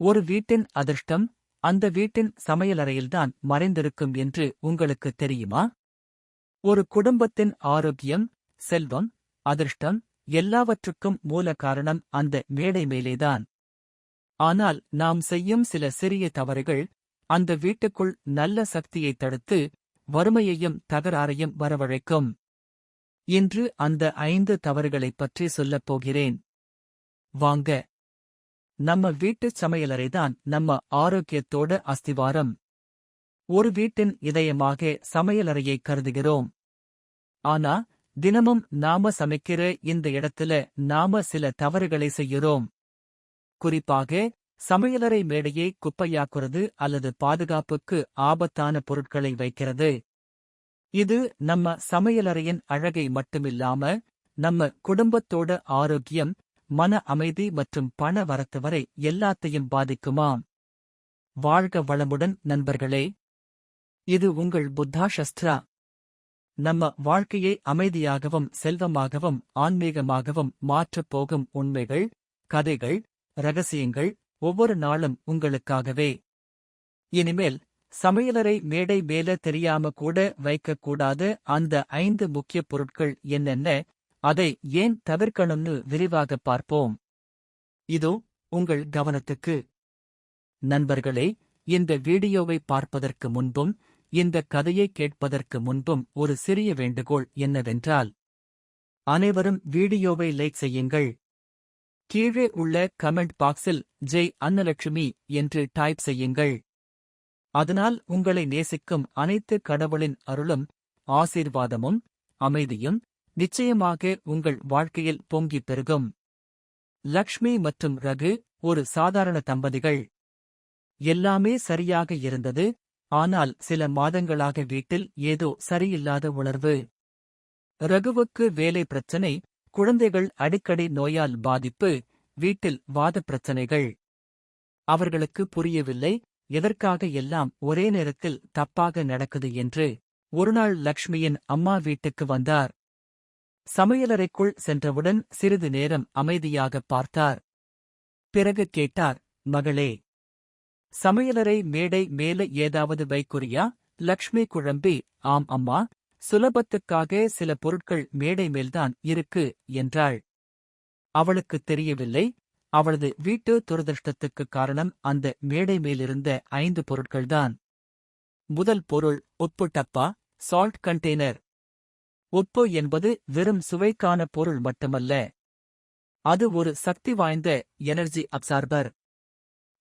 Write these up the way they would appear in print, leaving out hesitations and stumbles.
ஒரு வீட்டின் அதிர்ஷ்டம் அந்த வீட்டின் சமையலறையில்தான் மறைந்திருக்கும் என்று உங்களுக்கு தெரியுமா? ஒரு குடும்பத்தின் ஆரோக்கியம், செல்வம், அதிர்ஷ்டம் எல்லாவற்றுக்கும் மூல காரணம் அந்த மேடை மேலேதான். ஆனால் நாம் செய்யும் சில சிறிய தவறுகள் அந்த வீட்டுக்குள் நல்ல சக்தியை தடுத்து வறுமையையும் தகராறையும் வரவழைக்கும். இன்று அந்த 5 தவறுகளைப் பற்றி சொல்லப் போகிறேன். வாங்க. நம்ம வீட்டுச் சமையலறைதான் நம்ம ஆரோக்கியத்தோட அஸ்திவாரம். ஒரு வீட்டின் இதயமாக சமையலறையை கருதுகிறோம். ஆனா தினமும் நாம சமைக்கிற இந்த இடத்துல நாம சில தவறுகளை செய்கிறோம். குறிப்பாக சமையலறை மேடையை குப்பையாக்குறது அல்லது பாதுகாப்புக்கு ஆபத்தான பொருட்களை வைக்கிறது. இது நம்ம சமையலறையின் அழகை மட்டுமில்லாம நம்ம குடும்பத்தோட ஆரோக்கியம், மன அமைதி மற்றும் பண வரத்து வரை எல்லாத்தையும் பாதிக்குமாம். வாழ்க வளமுடன் நண்பர்களே. இது உங்கள் புத்தா சஸ்திரா. நம்ம வாழ்க்கையை அமைதியாகவும் செல்வமாகவும் ஆன்மீகமாகவும் மாற்றப் போகும் உண்மைகள், கதைகள், ரகசியங்கள் ஒவ்வொரு நாளும் உங்களுக்காகவே. இனிமேல் சமையலறை மேடை மேல தெரியாம கூட வைக்கக்கூடாத அந்த 5 முக்கிய பொருட்கள் என்னென்ன, அதை ஏன் தவிர்க்கணும்னு விரிவாகப் பார்ப்போம். இதோ உங்கள் கவனத்துக்கு. நண்பர்களே, இந்த வீடியோவை பார்ப்பதற்கு முன்பும் இந்த கதையை கேட்பதற்கு முன்பும் ஒரு சிறிய வேண்டுகோள் என்னவென்றால், அனைவரும் வீடியோவை லைக் செய்யுங்கள். கீழே உள்ள கமெண்ட் பாக்ஸில் ஜெய் அன்னலட்சுமி என்று டைப் செய்யுங்கள். அதனால் உங்களை நேசிக்கும் அனைத்து கடவுளின் அருளும், ஆசீர்வாதமும், அமைதியும் நிச்சயமாக உங்கள் வாழ்க்கையில் பொங்கிப் பெருகும். லக்ஷ்மி மற்றும் ரகு ஒரு சாதாரண தம்பதிகள். எல்லாமே சரியாக இருந்தது. ஆனால் சில மாதங்களாக வீட்டில் ஏதோ சரியில்லாத உணர்வு. ரகுவுக்கு வேலை பிரச்சனை, குழந்தைகள் அடிக்கடி நோயால் பாதிப்பு, வீட்டில் வாதப் பிரச்சனைகள். அவர்களுக்கு புரியவில்லை எதற்காக எல்லாம் ஒரே நேரத்தில் தப்பாக நடக்குது என்று. ஒருநாள் லக்ஷ்மியின் அம்மா வீட்டுக்கு வந்தார். சமையலறைக்குள் சென்றவுடன் சிறிது நேரம் அமைதியாகப் பார்த்தார். பிறகு கேட்டார், மகளே, சமையலறை மேடை மேல ஏதாவது வைக்குறியா? லக்ஷ்மி குழம்பி, ஆம் அம்மா, சுலபத்துக்காக சில பொருட்கள் மேடை மேல்தான் இருக்கு என்றாள். அவளுக்குத் தெரியவில்லை, அவளது வீட்டு துரதிர்ஷ்டத்துக்கு காரணம் அந்த மேடை மேலிருந்த 5 பொருட்கள்தான். முதல் பொருள் உப்பு டப்பா, சால்ட் கண்டெய்னர். உப்பு என்பது வெறும் சுவைக்கான பொருள் மட்டுமல்ல. அது ஒரு சக்தி வாய்ந்த எனர்ஜி அப்சார்பர்.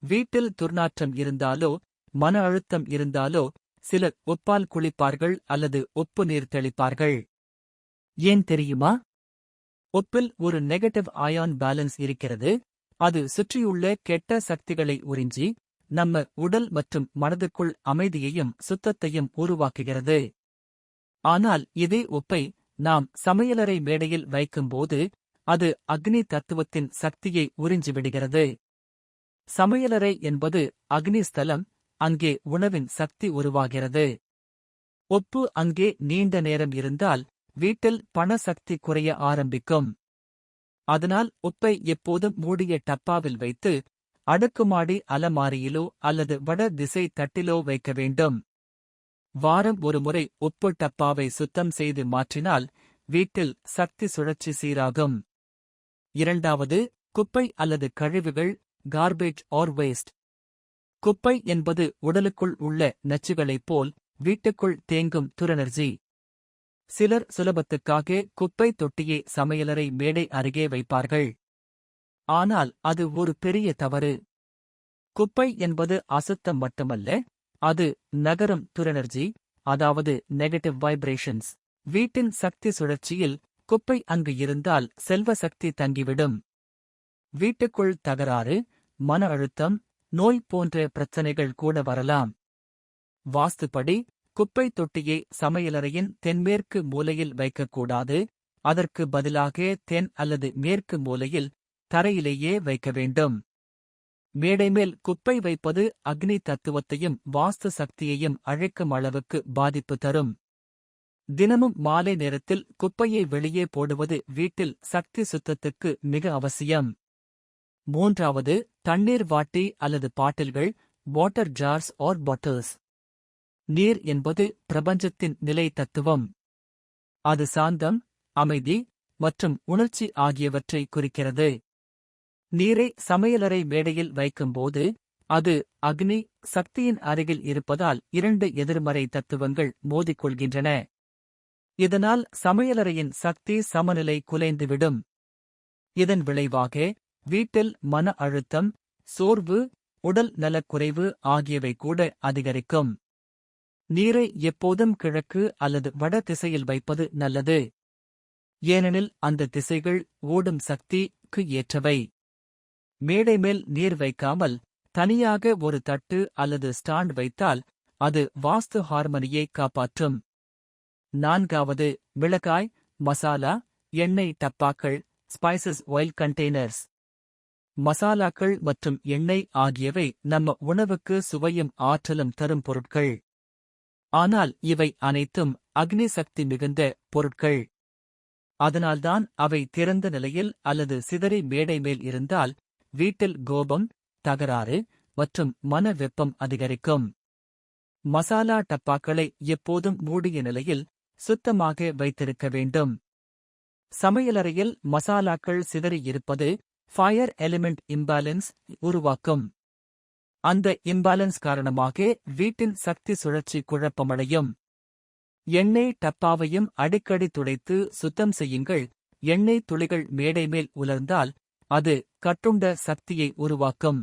வீட்டில் துர்நாற்றம் இருந்தாலோ, மன அழுத்தம் இருந்தாலோ சிலர் உப்பால் குளிப்பார்கள் அல்லது உப்பு நீர் தெளிப்பார்கள். ஏன் தெரியுமா? உப்பில் ஒரு நெகட்டிவ் அயான் பேலன்ஸ் இருக்கிறது. அது சுற்றியுள்ள கெட்ட சக்திகளை உறிஞ்சி நம்ம உடல் மற்றும் மனதுக்குள் அமைதியையும் சுத்தத்தையும் உருவாக்குகிறது. ஆனால் இதே உப்பை நாம் சமையலறை மேடையில் வைக்கும்போது அது அக்னி தத்துவத்தின் சக்தியை உறிஞ்சிவிடுகிறது. சமையலறை என்பது அக்னி ஸ்தலம், அங்கே உணவின் சக்தி உருவாகிறது. உப்பு அங்கே நீண்ட நேரம் இருந்தால் வீட்டில் பண சக்தி குறைய ஆரம்பிக்கும். அதனால் உப்பை எப்போதும் மூடிய டப்பாவில் வைத்து அடுக்குமாடி அலமாரியிலோ அல்லது வட திசை தட்டிலோ வைக்க வேண்டும். வாரம் ஒரு முறை உப்பு டப்பாவை சுத்தம் செய்து மாற்றினால் வீட்டில் சக்தி சுழற்சி சீராகும். இரண்டாவது, குப்பை அல்லது கழிவுகள், கார்பேஜ் ஆர் வேஸ்ட். குப்பை என்பது உடலுக்குள் உள்ள நச்சுகளைப் போல் வீட்டுக்குள் தேங்கும் துரெனர்ஜி. சிலர் சுலபத்துக்காக குப்பை தொட்டியை சமையலறை மேடை அருகே வைப்பார்கள். ஆனால் அது ஒரு பெரிய தவறு. குப்பை என்பது அசுத்தம் மட்டுமல்ல, அது நகரும் துரெனர்ஜி, அதாவது நெகட்டிவ் வைப்ரேஷன்ஸ். வீட்டின் சக்தி சுழற்சியில் குப்பை அங்கு இருந்தால் செல்வ சக்தி தங்கிவிடும். வீட்டுக்குள் தகராறு, மன அழுத்தம், நோய் போன்ற பிரச்சனைகள் கூட வரலாம். வாஸ்துப்படி குப்பை தொட்டியை சமையலறையின் தென்மேற்கு மூலையில் வைக்கக்கூடாது. அதற்கு பதிலாக தென் அல்லது மேற்கு மூலையில் தரையிலேயே வைக்க வேண்டும். மேடைமேல் குப்பை வைப்பது அக்னி தத்துவத்தையும் வாஸ்து சக்தியையும் அழைக்கும் அளவுக்கு பாதிப்பு தரும். தினமும் மாலை நேரத்தில் குப்பையை வெளியே போடுவது வீட்டில் சக்தி சுத்தத்துக்கு மிக அவசியம். மூன்றாவது, தண்ணீர் வாட்டி அல்லது பாட்டில்கள், வாட்டர் ஜார்ஸ் ஆர் பாட்டில்ஸ். நீர் என்பது பிரபஞ்சத்தின் நிலை தத்துவம். அது சாந்தம், அமைதி மற்றும் உணர்ச்சி ஆகியவற்றை குறிக்கிறது. நீரை சமையலறை மேடையில் வைக்கும்போது அது அக்னி சக்தியின் அருகில் இருப்பதால் இரண்டு எதிர்மறை தத்துவங்கள் மோதிக்கொள்கின்றன. இதனால் சமையலறையின் சக்தி சமநிலை குலைந்துவிடும். இதன் விளைவாக வீட்டில் மன அழுத்தம், சோர்வு, உடல் நலக்குறைவு ஆகியவை கூட அதிகரிக்கும். நீரை எப்போதும் கிழக்கு அல்லது வட திசையில் வைப்பது நல்லது. ஏனெனில் அந்த திசைகள் ஓடும் சக்திக்கு ஏற்றவை. மேடை மேல் நீர் வைக்காமல் தனியாக ஒரு தட்டு அல்லது ஸ்டாண்ட் வைத்தால் அது வாஸ்து ஹார்மனியை காப்பாற்றும். நான்காவது, மிளகாய், மசாலா, எண்ணெய் டப்பாக்கள், ஸ்பைசஸ் ஆயில் கண்டெய்னர்ஸ். மசாலாக்கள் மற்றும் எண்ணெய் ஆகியவை நம்ம உணவுக்கு சுவையும் ஆற்றலும் தரும் பொருட்கள். ஆனால் இவை அனைத்தும் அக்னி சக்தி மிகுந்த பொருட்கள். அதனால்தான் அவை திறந்த நிலையில் அல்லது சிதறி மேடை மேல் இருந்தால் வீட்டில் கோபம், தகராறு மற்றும் மன வெப்பம் அதிகரிக்கும். மசாலா டப்பாக்களை எப்போதும் மூடிய நிலையில் சுத்தமாக வைத்திருக்க வேண்டும். சமையலறையில் மசாலாக்கள் சிதறி இருப்பது ஃபயர் எலிமெண்ட் இம்பேலன்ஸ் உருவாக்கும். அந்த இம்பேலன்ஸ் காரணமாக வீட்டின் சக்தி சுழற்சி குழப்பமடையும். எண்ணெய் டப்பாவையும் அடிக்கடி துடைத்து சுத்தம் செய்யுங்கள். எண்ணெய் துளிகள் மேடை மேல் உலர்ந்தால் அது கட்டுண்ட சக்தியை உருவாக்கும்.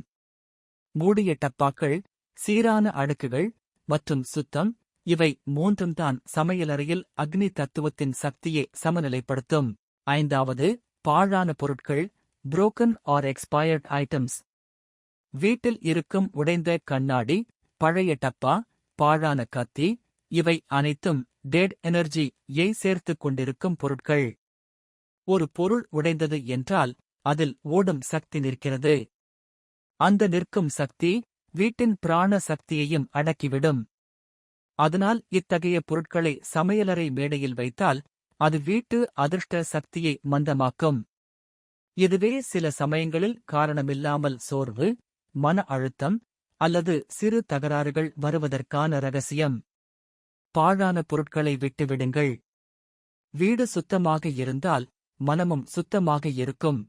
மூடிய டப்பாக்கள், சீரான அடுக்குகள் மற்றும் சுத்தம், இவை மூன்றும் தான் சமையலறையில் அக்னி தத்துவத்தின் சக்தியை சமநிலைப்படுத்தும். ஐந்தாவது, பாழான பொருட்கள், புரோக்கன் ஆர் எக்ஸ்பயர்ட் ஐட்டம்ஸ். வீட்டில் இருக்கும் உடைந்த கண்ணாடி, பழைய டப்பா, பாழான கத்தி, இவை அனைத்தும் டெட் எனர்ஜியை சேர்த்துக் கொண்டிருக்கும் பொருட்கள். ஒரு பொருள் உடைந்தது என்றால் அதில் ஓடும் சக்தி நிற்கிறது. அந்த நிற்கும் சக்தி வீட்டின் பிராண சக்தியையும் அடக்கிவிடும். அதனால் இத்தகைய பொருட்களை சமையலறை மேடையில் வைத்தால் அது வீட்டு அதிர்ஷ்ட சக்தியை மந்தமாக்கும். இதுவே சில சமயங்களில் காரணமில்லாமல் சோர்வு, மன அழுத்தம் அல்லது சிறு தகராறுகள் வருவதற்கான ரகசியம். பாழான பொருட்களை விட்டுவிடுங்கள். வீடு சுத்தமாக இருந்தால் மனமும் சுத்தமாக இருக்கும்.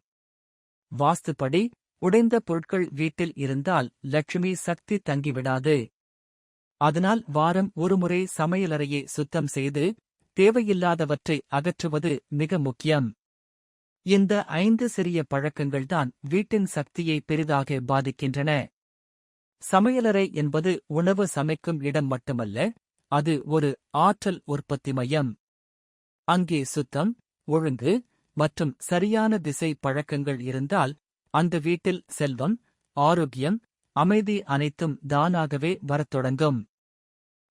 வாஸ்துப்படி உடைந்த பொருட்கள் வீட்டில் இருந்தால் லட்சுமி சக்தி தங்கிவிடாது. அதனால் வாரம் ஒருமுறை சமையலறையை சுத்தம் செய்து தேவையில்லாதவற்றை அகற்றுவது மிக முக்கியம். இந்த 5 சிறிய பழக்கங்கள்தான் வீட்டின் சக்தியை பெரிதாக பாதிக்கின்றன. சமையலறை என்பது உணவு சமைக்கும் இடம் மட்டுமல்ல, அது ஒரு ஆற்றல் உற்பத்தி மையம். அங்கே சுத்தம், ஒழுங்கு மற்றும் சரியான திசை பழக்கங்கள் இருந்தால் அந்த வீட்டில் செல்வம், ஆரோக்கியம், அமைதி அனைத்தும் தானாகவே வரத் தொடங்கும்.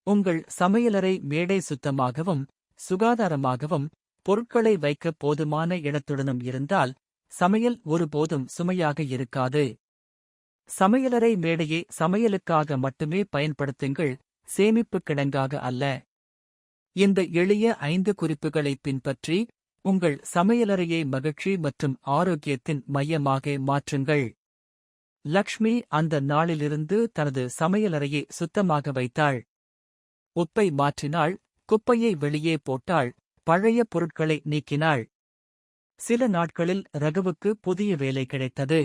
உங்கள் சமையலறை மேடை சுத்தமாகவும் சுகாதாரமாகவும் பொருட்களை வைக்க போதுமான இடத்துடனும் இருந்தால் சமையல் ஒருபோதும் சுமையாக இருக்காது. சமையலறை மேடையை சமையலுக்காக மட்டுமே பயன்படுத்துங்கள், சேமிப்பு கிடங்காக அல்ல. இந்த எளிய 5 குறிப்புகளை பின்பற்றி உங்கள் சமையலறையை மகிழ்ச்சி மற்றும் ஆரோக்கியத்தின் மையமாக மாற்றுங்கள். லக்ஷ்மி அந்த நாளிலிருந்து தனது சமையலறையை சுத்தமாக வைத்தாள். உப்பை மாற்றினாள், குப்பையை வெளியே போட்டாள், பழைய பொருட்களை நீக்கினாள். சில நாட்களில் ரகுவுக்கு புதிய வேலை கிடைத்தது.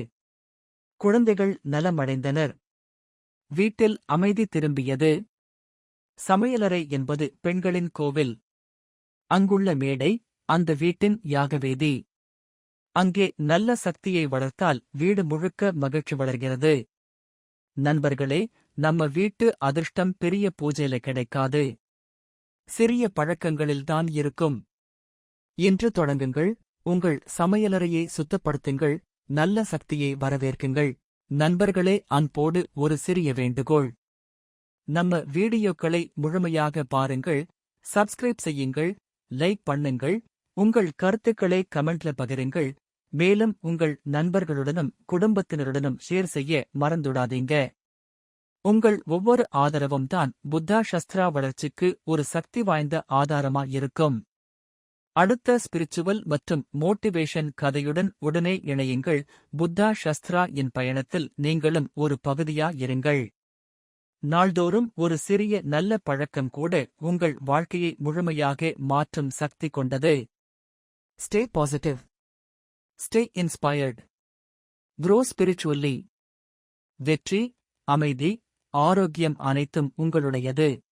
குழந்தைகள் நலமடைந்தனர். வீட்டில் அமைதி திரும்பியது. சமையலறை என்பது பெண்களின் கோவில். அங்குள்ள மேடை அந்த வீட்டின் யாகவேதி. அங்கே நல்ல சக்தியை வளர்த்தால் வீடு முழுக்க மகிழ்ச்சி வளர்கிறது. நண்பர்களே, நம்ம வீட்டு அதிர்ஷ்டம் பெரிய பூஜையில கிடைக்காது, சிறிய பழக்கங்களில்தான் இருக்கும். இன்று தொடங்குங்கள், உங்கள் சமையலறையை சுத்தப்படுத்துங்கள், நல்ல சக்தியை வரவேற்குங்கள். நண்பர்களே, அன்போடு ஒரு சிறிய வேண்டுகோள். நம்ம வீடியோக்களை முழுமையாக பாருங்கள், சப்ஸ்கிரைப் செய்யுங்கள், லைக் பண்ணுங்கள், உங்கள் கருத்துக்களை கமெண்ட்ல பகிருங்கள். மேலும் உங்கள் நண்பர்களுடனும் குடும்பத்தினருடனும் ஷேர் செய்ய மறந்துடாதீங்க. உங்கள் ஒவ்வொரு ஆதரவும் தான் புத்தா சஸ்திரா வளர்ச்சிக்கு ஒரு சக்தி வாய்ந்த ஆதாரமா இருக்கும். அடுத்த ஸ்பிரிச்சுவல் மற்றும் மோட்டிவேஷன் கதையுடன் உடனே இணையுங்கள். புத்தா சஸ்திரா இன் பயணத்தில் நீங்களும் ஒரு பகுதியா இருங்கள். நாள்தோறும் ஒரு சிறிய நல்ல பழக்கம் கூட உங்கள் வாழ்க்கையை முழுமையாக மாற்றும் சக்தி கொண்டது. Stay positive. Stay inspired. Grow spiritually. வெற்றி, அமைதி, ஆரோக்கியம் அனைத்தும் உங்களுடையது.